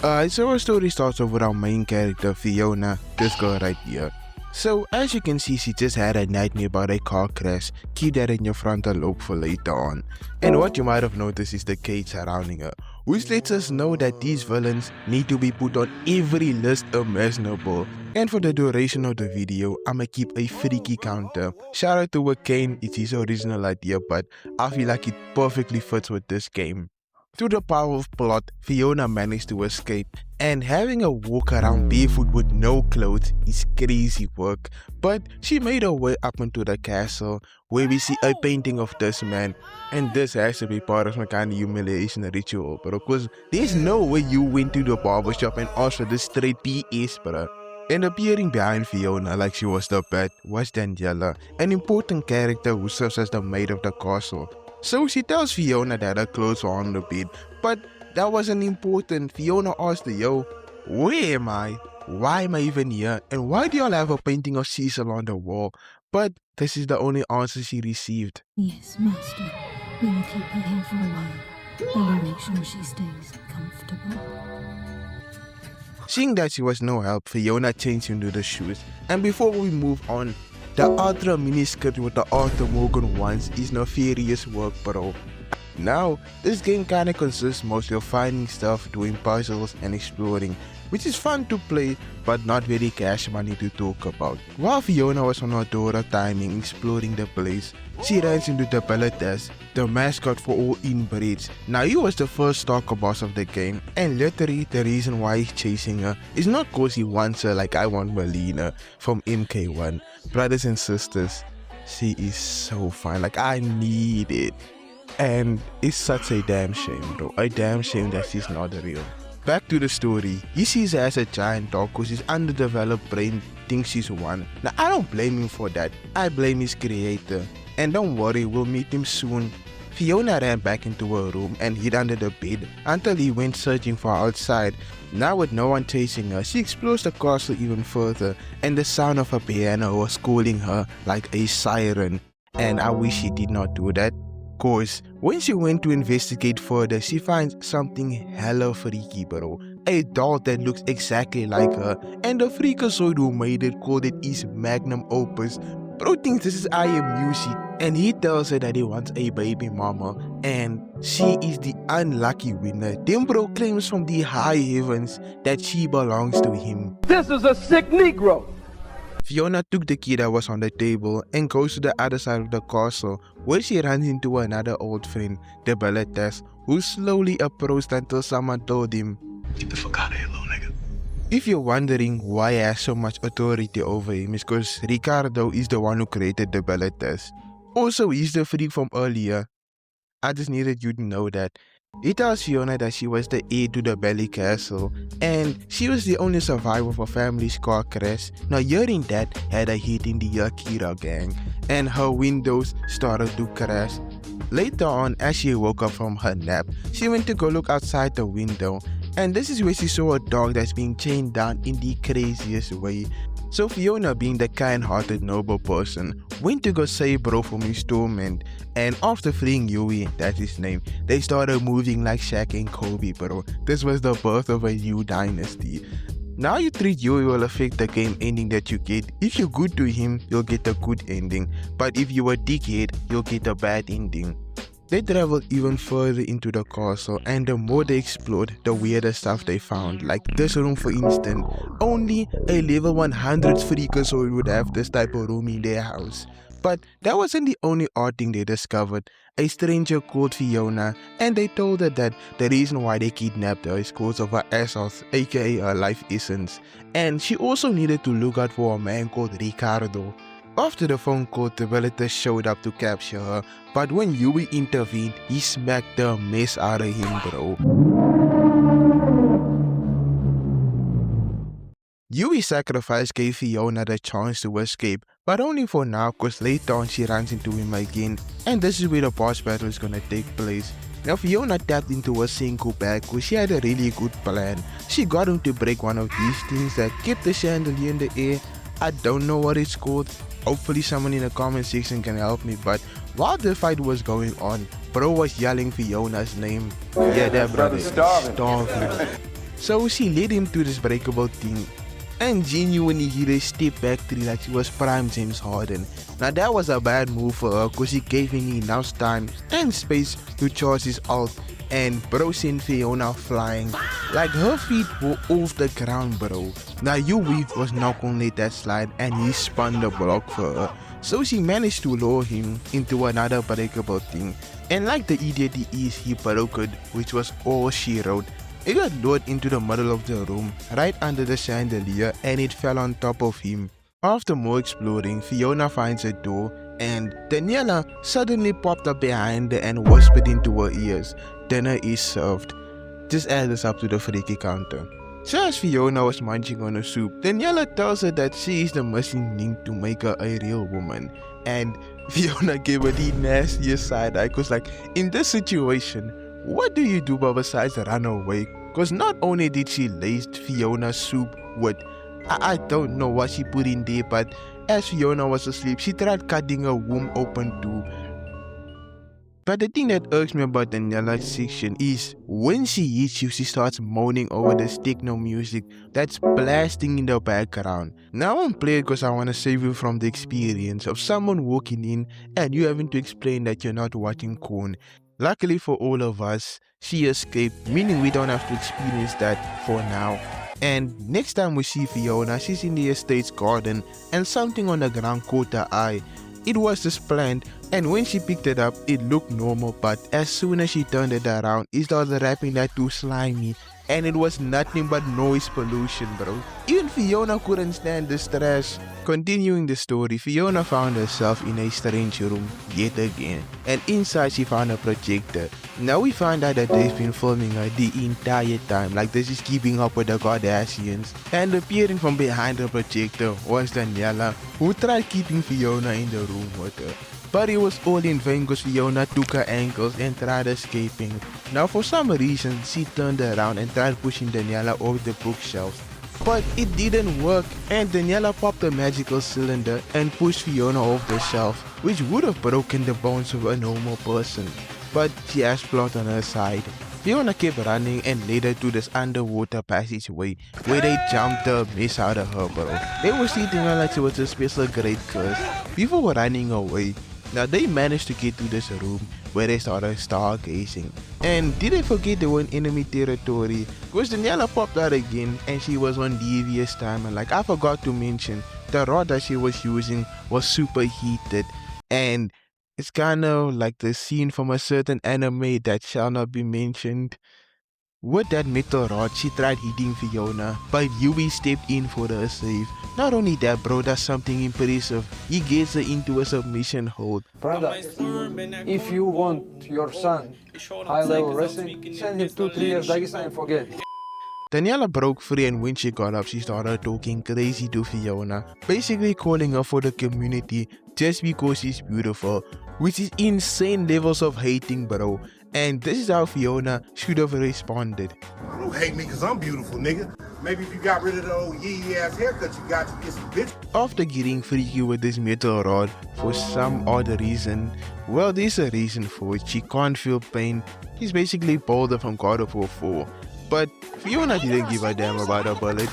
So our story starts off with our main character, Fiona, this girl right here. So as you can see, she just had a nightmare about a car crash. Keep that in your frontal lobe for later on. And what you might have noticed is the cage surrounding her, which lets us know that these villains need to be put on every list imaginable. And for the duration of the video, I'ma keep a freaky counter. Shout out to Kane, it's his original idea, but I feel like it perfectly fits with this game. Through the power of plot, Fiona managed to escape, and having a walk around barefoot with no clothes is crazy work. But she made her way up into the castle, where we see a painting of this man, and this has to be part of some kind of humiliation ritual, bro, because there's no way you went to the barbershop and asked for this straight PS, bro. And appearing behind Fiona like she was the pet was Daniela, an important character who serves as the maid of the castle. So she tells Fiona that her clothes are on the bed, but that wasn't important. Fiona asked her, yo, where am I? Why am I even here? And why do y'all have a painting of Cecil on the wall? But this is the only answer she received. Yes, Master. We will keep her here for a while. I will make sure she stays comfortable. Seeing that she was no help, Fiona changed into the shoes. And before we move on, the ultra miniskirt with the Arthur Morgan ones is nefarious work, bro. Now, this game kinda consists mostly of finding stuff, doing puzzles and exploring, which is fun to play but not very cash money to talk about. While Fiona was on her Dora timing exploring the place, she runs into the Belletes, the mascot for all inbreds. Now he was the first stalker boss of the game, and literally the reason why he's chasing her is not cause he wants her like I want Melina from MK1. Brothers and sisters, she is so fine, like I need it. And it's such a damn shame, bro. A damn shame that she's not real. Back to the story. He sees her as a giant dog because his underdeveloped brain thinks she's one. Now I don't blame him for that. I blame his creator. And don't worry, we'll meet him soon. Fiona ran back into her room and hid under the bed until he went searching for her outside. Now with no one chasing her, she explores the castle even further, and the sound of a piano was calling her like a siren. And I wish she did not do that. Cause when she went to investigate further, she finds something hella freaky, bro. A doll that looks exactly like her, and the freakazoid who made it called it his magnum opus. Bro thinks this is I Am Music, and he tells her that he wants a baby mama, and she is the unlucky winner. Then bro claims from the high heavens that she belongs to him. This is a sick Negro! Fiona took the key that was on the table and goes to the other side of the castle, where she runs into another old friend, the Belletes, who slowly approached until someone told him, "Get the fuck out of here, little nigga." If you're wondering why he has so much authority over him, it's because Ricardo is the one who created the Belletes. Also, he's the freak from earlier. I just needed you to know that. He tells Fiona that she was the heir to the Belly Castle, and she was the only survivor of her family's car crash. Now hearing that had a hit in the Akira gang, and her windows started to crash. Later on, as she woke up from her nap, she went to go look outside the window, and this is where she saw a dog that's being chained down in the craziest way. So Fiona, being the kind-hearted noble person, went to go save bro from his torment, and after freeing Yui, that's his name, they started moving like Shaq and Kobe, bro. This was the birth of a new dynasty. Now you treat Yui will affect the game ending that you get. If you're good to him, you'll get a good ending, but if you're a dickhead, you'll get a bad ending. They traveled even further into the castle, and the more they explored, the weirder stuff they found. Like this room for instance, only a level 100 freakazoid would have this type of room in their house. But that wasn't the only odd thing they discovered. A stranger called Fiona, and they told her that the reason why they kidnapped her is because of her essence, aka her life essence. And she also needed to look out for a man called Ricardo. After the phone call, the Belletes showed up to capture her, but when Yui intervened, he smacked the mess out of him, bro. Yui's sacrifice gave Fiona the chance to escape, but only for now, cause later on she runs into him again, and this is where the boss battle is gonna take place. Now Fiona tapped into her Senku bag cause she had a really good plan. She got him to break one of these things that kept the chandelier in the air. I don't know what it's called. Hopefully someone in the comment section can help me, but while the fight was going on, bro was yelling Fiona's name. Yeah, that brother is starving. So she led him to this breakable thing, and genuinely hit a step back 3 like she was prime James Harden. Now that was a bad move for her cause he gave him enough time and space to charge his ult, and bro sent Fiona flying. Like her feet were off the ground, bro. Now Yui was not gonna let that slide and he spun the block for her. So she managed to lure him into another breakable thing, and like the idiot he is, he broke it, which was all she wrote. It got lured into the middle of the room, right under the chandelier, and it fell on top of him. After more exploring, Fiona finds a door, and Daniela suddenly popped up behind her and whispered into her ears, "Dinner is served." Just add this up to the freaky counter. So as Fiona was munching on her soup, Daniela tells her that she is the missing link to make her a real woman. And Fiona gave her the nastiest side eye, cause like, in this situation, what do you do but besides run away? Cause not only did she lace Fiona's soup with, I don't know what she put in there, but as Fiona was asleep, she tried cutting her womb open too. But the thing that irks me about Daniela's section is when she hits you, she starts moaning over this techno music that's blasting in the background. Now I won't play it because I want to save you from the experience of someone walking in and you having to explain that you're not watching Korn. Luckily for all of us, she escaped, meaning we don't have to experience that for now. And next time we see Fiona, she's in the estate's garden and something on the ground caught her eye. It was this plant, and when she picked it up, it looked normal, but as soon as she turned it around, it started wrapping that too slimy, and it was nothing but noise pollution, bro. Even Fiona couldn't stand the stress. Continuing the story, Fiona found herself in a strange room yet again, and inside she found a projector. Now we find out that they've been filming her the entire time, like this is keeping up with the Kardashians. And appearing from behind the projector was Daniela, who tried keeping Fiona in the room with her. But it was all in vain because Fiona took her ankles and tried escaping. Now for some reason, she turned around and tried pushing Daniela off the bookshelf. But it didn't work, and Daniela popped a magical cylinder and pushed Fiona off the shelf, which would have broken the bones of a normal person. But she has plot on her side. Fiona kept running and led her to this underwater passageway where they jumped the mess out of her, bro. They were treating her like she was a special great curse. People were running away. Now they managed to get to this room where they started stargazing. And did they forget they were in enemy territory? Because Daniela popped out again and she was on devious time, and like I forgot to mention, the rod that she was using was superheated, and it's kind of like the scene from a certain anime that shall not be mentioned. With that metal rod, she tried hitting Fiona, but Yui stepped in for her save. Not only that, bro does something impressive. He gets her into a submission hold. Brother, if you want your son high-level wrestling, send him 2-3 years Dagestan and forget. Daniela broke free, and when she got up, she started talking crazy to Fiona, basically calling her for the community just because she's beautiful, which is insane levels of hating, bro. And this is how Fiona should have responded. Don't hate me because I'm beautiful, nigga. Maybe if you got rid of the old yee ass haircut you got, you get some bitch. After getting freaky with this metal rod for some odd reason, well, there's a reason for it. She can't feel pain. She's basically Boulder from God of War 4. But Fiona didn't give a damn about her ability.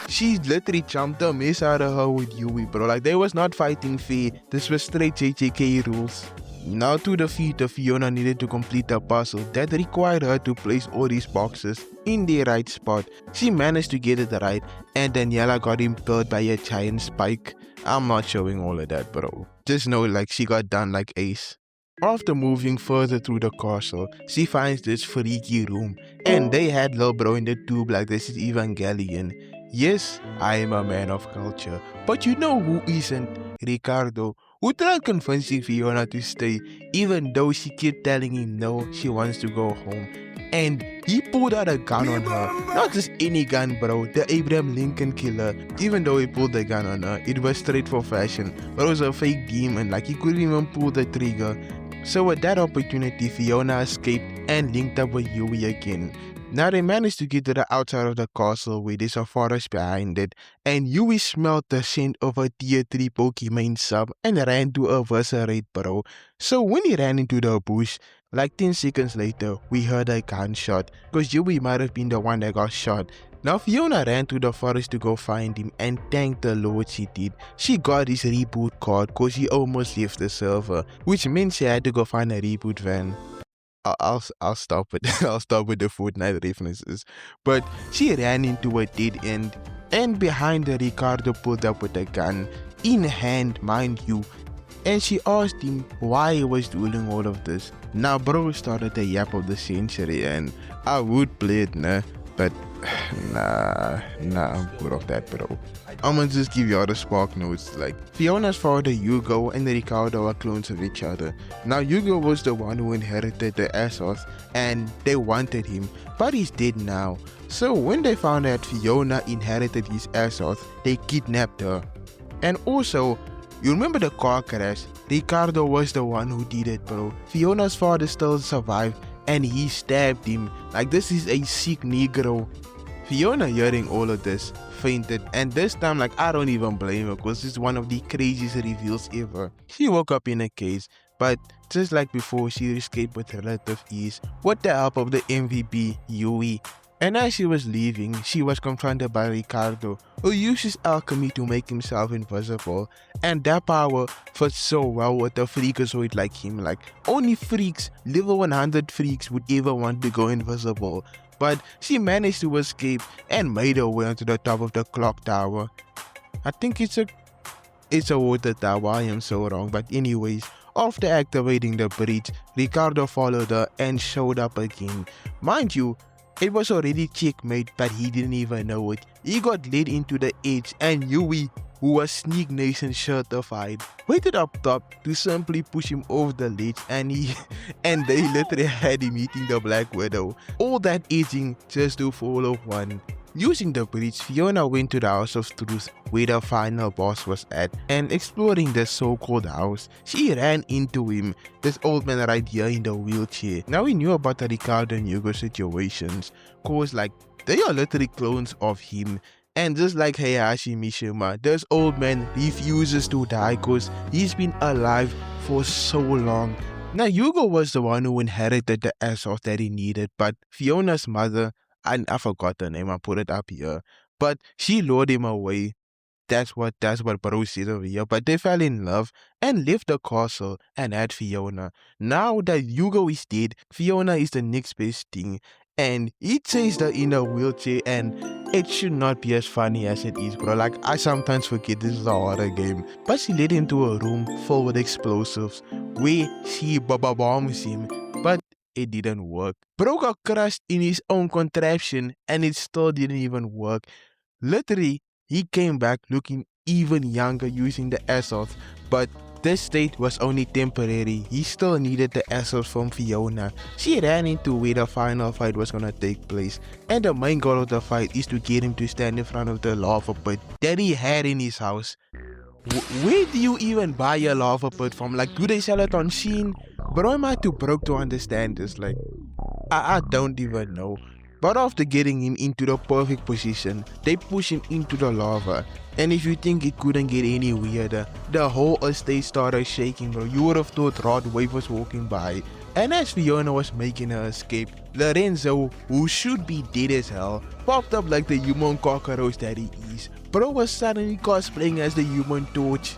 She literally jumped the mess out of her with Yui, bro. Like, they was not fighting fair. This was straight JJK rules. Now to defeat her, Fiona needed to complete a puzzle that required her to place all these boxes in the right spot. She managed to get it right, and Daniela got impaled by a giant spike. I'm not showing all of that, bro. Just know, like, she got done like Ace. After moving further through the castle, she finds this freaky room, and they had Lil Bro in the tube like this is Evangelion. Yes, I am a man of culture, but you know who isn't? Ricardo, who tried convincing Fiona to stay, even though she kept telling him no, she wants to go home. And he pulled out a gun on her. Not just any gun, bro, the Abraham Lincoln killer. Even though he pulled the gun on her, it was straight for fashion, but it was a fake demon, like he couldn't even pull the trigger. So with that opportunity, Fiona escaped and linked up with Yui again. Now they managed to get to the outside of the castle where there's a forest behind it, and Yui smelled the scent of a tier 3 Pokemon sub and ran to eviscerate bro. So when he ran into the bush, like 10 seconds later, we heard a gunshot, cause Yui might have been the one that got shot. Now Fiona ran to the forest to go find him, and thank the Lord she did. She got his reboot card cause he almost left the server, which meant she had to go find a reboot van. I'll stop it. I'll stop with the Fortnite references. But she ran into a dead end, and behind her Ricardo pulled up with a gun, in hand mind you, and she asked him why he was doing all of this. Now bro started the yap of the century, and I would play it nah, but nah, I'm good off that bro. I'ma just give y'all the spark notes. Like, Fiona's father Hugo and Ricardo are clones of each other. Now Hugo was the one who inherited the Azoth, and they wanted him, but he's dead now. So when they found out Fiona inherited his Azoth, they kidnapped her. And also, you remember the car crash? Ricardo was the one who did it bro. Fiona's father still survived, and he stabbed him. Like, this is a sick Negro. Fiona, hearing all of this, fainted, and this time, like, I don't even blame her because it's one of the craziest reveals ever. She woke up in a cage, but just like before, she escaped with relative ease with the help of the MVP, Yui. And as she was leaving, she was confronted by Ricardo, who uses alchemy to make himself invisible, and that power fits so well with a freakazoid like him. Like, only freaks, level 100 freaks would ever want to go invisible. But she managed to escape and made her way onto the top of the clock tower. I think it's a water tower, I am so wrong, but anyways, after activating the breach, Ricardo followed her and showed up again. Mind you, it was already checkmate, but he didn't even know it. He got led into the edge, and Yui, who was Sneak Nation certified, waited up top to simply push him off the ledge, and they literally had him eating the Black Widow. All that edging just to fall off one. Using the bridge, Fiona went to the House of Truth where the final boss was at, and exploring the so-called house, she ran into him, this old man right here in the wheelchair. Now we knew about the Ricardo and Hugo situations, cause like, they are literally clones of him. And just like Heihachi Mishima, this old man refuses to die cause he's been alive for so long. Now Hugo was the one who inherited the Azoth that he needed, but Fiona's mother, and I forgot the name, I put it up here, but she lured him away. That's what bro said over here. But they fell in love and left the castle and had Fiona. Now that Hugo is dead, Fiona is the next best thing. And he chased her in a wheelchair, and it should not be as funny as it is, bro. Like, I sometimes forget this is a horror game. But she led him to a room full with explosives where she bombs him, but it didn't work. Bro got crushed in his own contraption and it still didn't even work. Literally, he came back looking even younger using the Azoth, but this state was only temporary. He still needed the Azoth from Fiona. She ran into where the final fight was gonna take place, and the main goal of the fight is to get him to stand in front of the lava pit that he had in his house. Where do you even buy a lava pit from? Like, do they sell it on Shein? Bro, am I too broke to understand this? Like, I don't even know. But after getting him into the perfect position, they push him into the lava. And if you think it couldn't get any weirder, the whole estate started shaking, bro. You would have thought Rodwave was walking by. And as Fiona was making her escape, Lorenzo, who should be dead as hell, popped up like the human cockroach that he is. Bro was suddenly cosplaying as the Human Torch.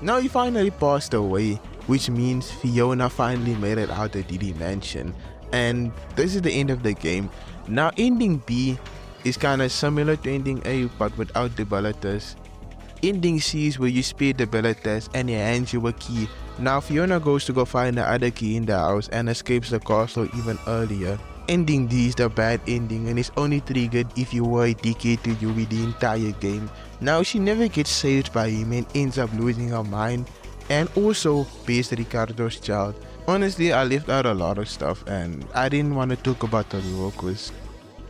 Now he finally passed away, which means Fiona finally made it out of Diddy Mansion. And this is the end of the game. Now ending B is kinda similar to ending A, but without the abilities. Ending C is where you spare the abilities and he hands you a key. Now Fiona goes to go find the other key in the house and escapes the castle even earlier. Ending D is the bad ending and is only triggered if you were a dickhead to Yui the entire game. Now she never gets saved by him and ends up losing her mind, and also bears Ricardo's child. Honestly, I left out a lot of stuff and I didn't want to talk about the lore because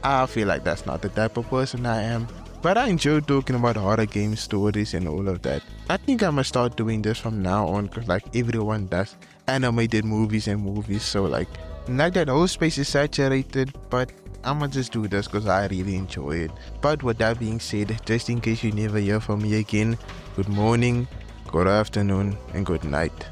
I feel like that's not the type of person I am. But I enjoy talking about horror game stories and all of that. I think I'm gonna start doing this from now on because like everyone does animated movies and movies, so like that whole space is saturated, but I'ma just do this because I really enjoy it. But with that being said, just in case you never hear from me again, good morning, good afternoon, and good night.